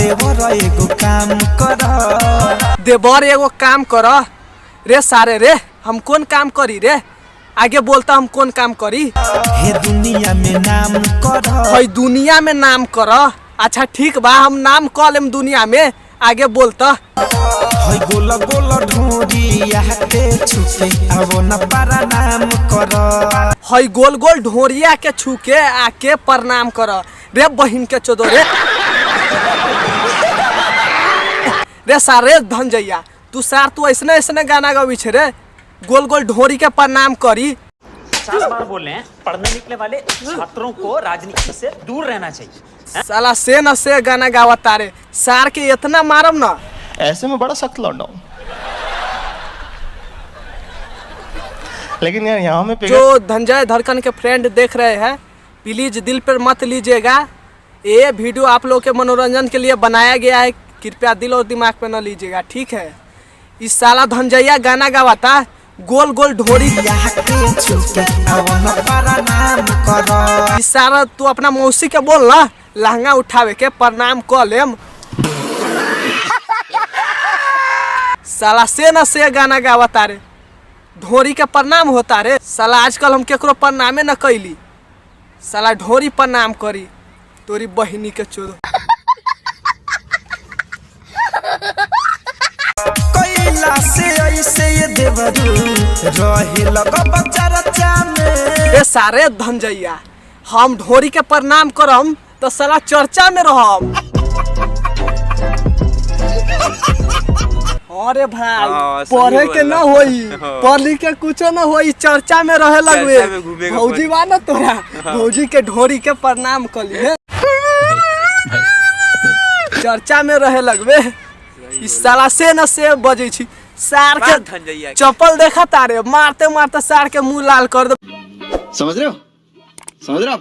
देवर एगो काम कर, देवर एगो काम कर। रे सारे रे हम कौन काम करी रे? आगे बोलता हम कौन काम करी? हे दुनिया में नाम कर, हई दुनिया में नाम कर। अच्छा ठीक बा हम नाम कह लेम दुनिया में। आगे बोलता हई गोल गोल ढोरिया के छुके अब न पारा नाम कर, हई गोल गोल ढोरिया के छूके आके प्रणाम कर। रे बहिन के चोदो रे। रे सारे धनजैया तू सार तू ऐसने ऐसने गाना गावी छे रे। गोल गोल ढोरी के प्रणाम करी। 50 बार बोल रहे हैं पढ़ने निकले वाले छात्रों को राजनीति से दूर रहना चाहिए। साला से न से गाना गावा तारे। सार के इतना मारम ना, ऐसे में बड़ा सख्त लौंडा हूं, लेकिन यार यहाँ में जो धनंजय धड़कन के फ्रेंड देख रहे हैं प्लीज दिल पर मत लीजिएगा। ये वीडियो आप लोग के मनोरंजन के लिए बनाया गया है, कृपया दिल और दिमाग पे न लीजिएगा, ठीक है। इस साला धनंजया गाना गावाता गोल गोल ढोरी। इस सारा तू अपना मौसी के बोल ना लहंगा उठावे के प्रणाम कर लेम। साला से न से गाना गावाता रे। ढोरी के प्रणाम होता रे। साला आजकल हम केकरो प्रणामे न कैली। साला ढोरी प्रणाम करी तोरी बहिनी के चोदो। ए सारे धनजैया हम ढोरी के प्रणाम करम तो साला चर्चा में रहम। अरे भाई पढ़े के न होई, पढ़ लिख के कुछो न होई, चर्चा में रहे लगवे। भौजी बा न तोरा, भौजी के ढोरी के प्रणाम कर लिए चर्चा में रहे लगवे। इस साला से न से बजे छी। सार के चप्पल देखा तारे मारते मारते सार के मुंह लाल कर दे। समझ रहे हो, समझ रहे हो,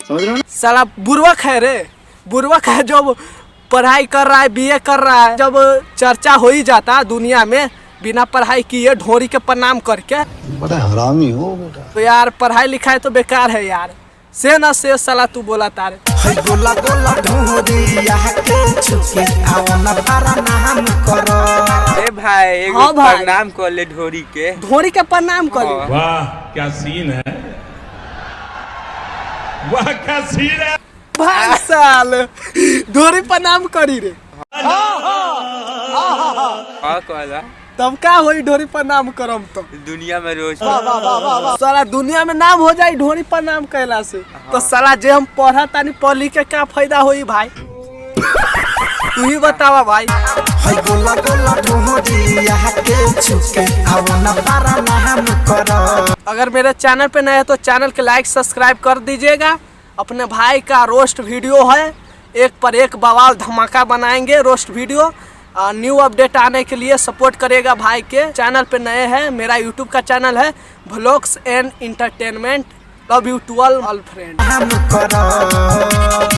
समझ रहे हो ना? साला बुर्बक है रे, बुर्बक है। जब पढ़ाई कर रहा है, बीए कर रहा है, जब चर्चा हो ही जाता दुनिया में बिना पढ़ाई किए ढोरी के प्रणाम करके। बड़ा हरामी हो बेटा। तो यार पढ़ाई लिखाई तो बेकार है यार। से न से साला तू बोला तारे। गोला गोला ढोरिया के छुके अब न पारा नाम कर। ए भाई एगो प्रणाम कर ले ढोरी के। ढोरी के प्रणाम कर ले। वाह क्या सीन है, वाह क्या सीन है। भाई साल ढोरी प्रणाम करी रे। कहला तब का होई ढोरी प्रणाम करम तो दुनिया में रोज साला दुनिया में नाम हो जाए ढोरी प्रणाम कैला से। तो साला जे हम पढ़ा तानी पढ़ लिख के क्या फायदा होई भाई? तू ही बतावा भाई। हई गोला गोला ढोरिया के छुके अब न पारा नाम कर। अगर मेरे चैनल पे नए हैं तो चैनल के लाइक सब्सक्राइब कर दीजिएगा। अपने भाई का रोस्ट वीडियो है, एक पर एक बवाल धमाका बनाएंगे रोस्ट वीडियो। न्यू अपडेट आने के लिए सपोर्ट करेगा भाई के। चैनल पे नए हैं, मेरा यूट्यूब का चैनल है vlogs and entertainment. Love you to all friend.